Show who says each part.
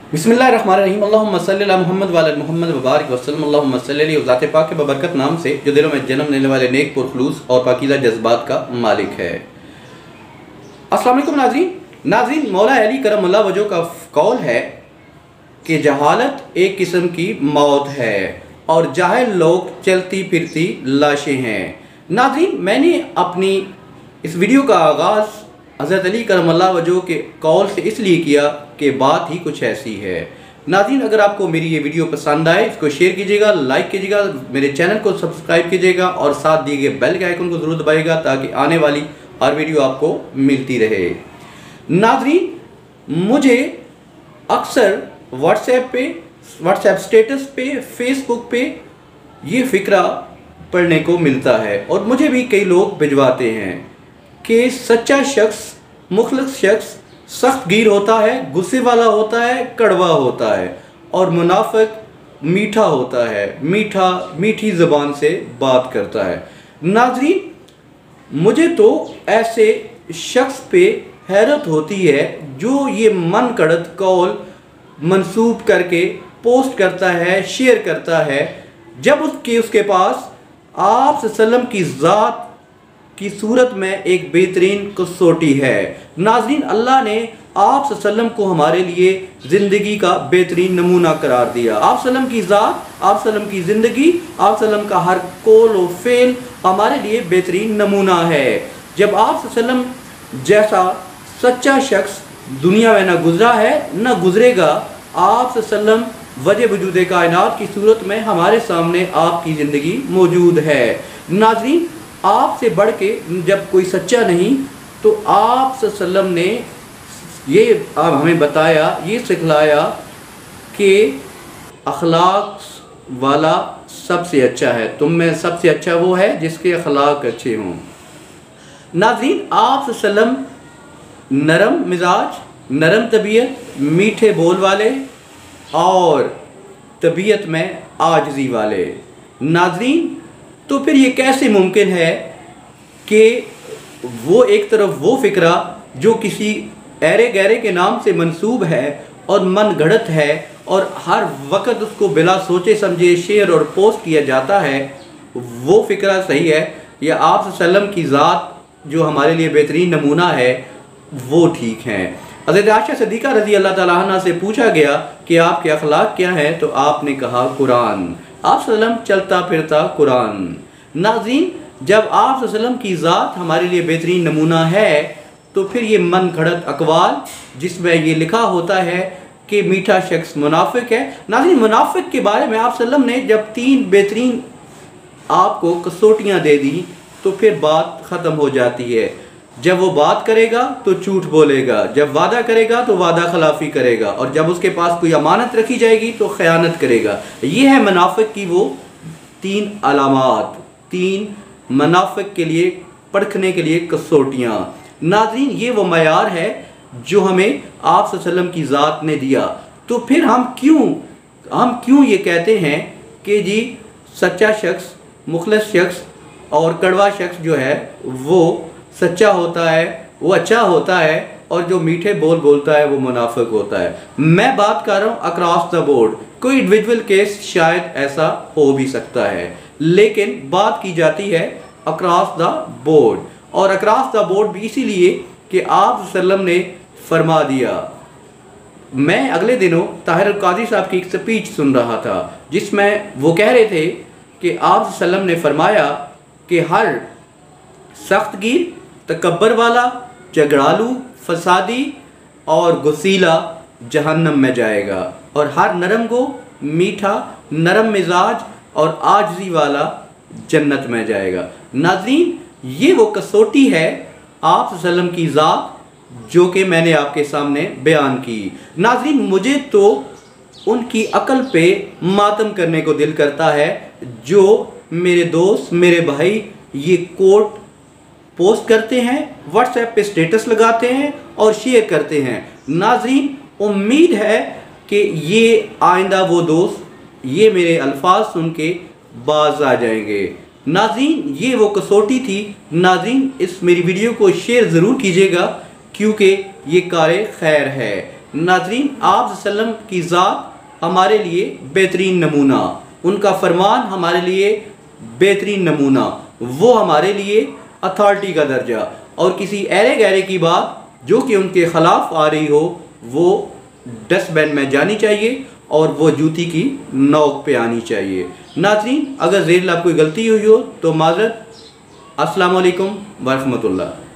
Speaker 1: बिस्मिल्लाहिर्रहमानिर्रहीम। अल्लाहुम्मा सल्लि अला मुहम्मद व अला मुहम्मद व बारिक वसल्लम। अल्लाहुम्मा सल्लि अलैहि ज़ात पाक के बबरकत नाम से जो दिलों में जन्म लेने वाले नेक पुरखलूस और पाकीज़ा जज्बात का मालिक है। अस्सलाम वालेकुम नाज़रीन, मौला अली करमल्लाह वजह का कौल है कि जहालत एक किस्म की मौत है और जाहिल लोग चलती फिरती लाशें हैं। नाज़रीन, मैंने अपनी इस वीडियो का आगाज़ हज़रत अली करमल्लाह वजह के कौल से इसलिए किया कि बात ही कुछ ऐसी है। नाज़रीन, अगर आपको मेरी ये वीडियो पसंद आए इसको शेयर कीजिएगा, लाइक कीजिएगा, मेरे चैनल को सब्सक्राइब कीजिएगा और साथ दिए गए बेल के आइकन को ज़रूर दबाइएगा ताकि आने वाली हर वीडियो आपको मिलती रहे। नाज़रीन, मुझे अक्सर व्हाट्सएप स्टेटस पे, फेसबुक पे ये फ़िक्रा पढ़ने को मिलता है और मुझे भी कई लोग भिजवाते हैं कि सच्चा शख्स, मुखलिस शख्स सख्त गिर होता है, गुस्से वाला होता है, कड़वा होता है और मुनाफिक मीठा होता है, मीठी ज़बान से बात करता है। नाज़रीन, मुझे तो ऐसे शख्स पे हैरत होती है जो ये मन गढ़ंत कौल मंसूब करके पोस्ट करता है, शेयर करता है, जब उसके पास आप सल्लम की ज़ात की सूरत में एक बेहतरीन कसौटी है। नाज़रीन, अल्लाह ने आप सल्लम को हमारे लिए ज़िंदगी का बेहतरीन नमूना करार दिया। आप सल्लम की ज़ात, आप सल्लम की ज़िंदगी, आप सल्लम का हर कौल व फ़ेल हमारे लिए बेहतरीन नमूना है। जब आप सल्लम जैसा सच्चा शख्स दुनिया में न गुजरा है न गुजरेगा, आप सल्लम वजह वजूद कायनात की सूरत में हमारे सामने आपकी ज़िंदगी मौजूद है। नाज़रीन, आपसे बढ़ के जब कोई सच्चा नहीं तो आप सल्लम ने ये हमें बताया, ये सिखलाया कि अखलाक वाला सबसे अच्छा है। तुम में सबसे अच्छा वो है जिसके अखलाक अच्छे हों। नाज़रीन, आप सल्लम नरम मिजाज, नरम तबीयत, मीठे बोल वाले और तबीयत में आजिज़ी वाले। नाज़रीन, तो फिर ये कैसे मुमकिन है कि वो एक तरफ वो फ़िक्रा जो किसी ऐरे गैरे के नाम से मंसूब है और मन गढ़ंत है और हर वक्त उसको बिला सोचे समझे शेयर और पोस्ट किया जाता है, वो फ़िक्रा सही है या आप सल्लम की ज़ात जो हमारे लिए बेहतरीन नमूना है वो ठीक है। हज़रत आयशा सिद्दीक़ा रज़ी अल्लाह ताला अन्हा से पूछा गया कि आपके अखलाक क्या हैं, तो आपने कहा कुरान। आप सल्लम चलता फिरता कुरान। नाज़रीन, जब आप सल्लम की ज़ात हमारे लिए बेहतरीन नमूना है तो फिर ये मन गढ़ंत अक़वाल जिसमें ये लिखा होता है कि मीठा शख्स मुनाफिक है। नाज़रीन, मुनाफिक के बारे में आप सल्लम ने जब 3 बेहतरीन आपको कसौटियाँ दे दी तो फिर बात ख़त्म हो जाती है। जब वो बात करेगा तो झूठ बोलेगा, जब वादा करेगा तो वादा खिलाफ़ी करेगा और जब उसके पास कोई अमानत रखी जाएगी तो ख़यानत करेगा। ये है मुनाफिक की वो 3 अलामात, 3 मुनाफिक के लिए परखने के लिए कसौटियाँ। नाज़रीन, ये वो मयार है जो हमें आप सल्लम की ज़ात ने दिया। तो फिर हम क्यों ये कहते हैं कि जी सच्चा शख्स, मुखलिस शख्स और कड़वा शख्स जो है वो सच्चा होता है, वो अच्छा होता है और जो मीठे बोल बोलता है वो मुनाफिक होता है। मैं बात कर रहा हूँ अक्रॉस द बोर्ड। कोई इंडिविजुअल केस शायद ऐसा हो भी सकता है, लेकिन बात की जाती है अक्रॉस द बोर्ड। और अक्रॉस द बोर्ड भी इसीलिए कि आप सल्लम ने फरमा दिया। मैं अगले दिनों ताहिर काजी साहब की एक स्पीच सुन रहा था जिसमें वो कह रहे थे कि आप सल्लम ने फरमाया कि हर सख्त गिर, तकब्बर वाला, झगड़ालू, फसादी और गुस्सीला जहन्नम में जाएगा और हर नरम गो, मीठा, नरम मिजाज और आजिज़ी वाला जन्नत में जाएगा। नाज़रीन, ये वो कसौटी है आप सल्लम की ज़ात जो कि मैंने आपके सामने बयान की। नाज़रीन, मुझे तो उनकी अकल पे मातम करने को दिल करता है जो मेरे दोस्त, मेरे भाई ये कोट पोस्ट करते हैं, व्हाट्सएप पे स्टेटस लगाते हैं और शेयर करते हैं। नाज़रीन, उम्मीद है कि ये आइंदा वो दोस्त ये मेरे अल्फाज सुन के बाज आ जाएंगे। नाज़रीन, ये वो कसौटी थी। नाज़रीन, इस मेरी वीडियो को शेयर ज़रूर कीजिएगा क्योंकि ये कार खैर है। नाज़रीन, आप सल्लम की ज़ात हमारे लिए बेहतरीन नमूना, उनका फरमान हमारे लिए बेहतरीन नमूना, वो हमारे लिए अथॉरिटी का दर्जा, और किसी ऐरे गैरे की बात जो कि उनके ख़िलाफ़ आ रही हो वो डस्टबिन में जानी चाहिए और वो जूती की नोक पे आनी चाहिए। नाज़रीन, अगर ज़ेर कोई गलती हुई हो तो माज़रत। अस्सलामु अलैकुम व रहमतुल्लाह।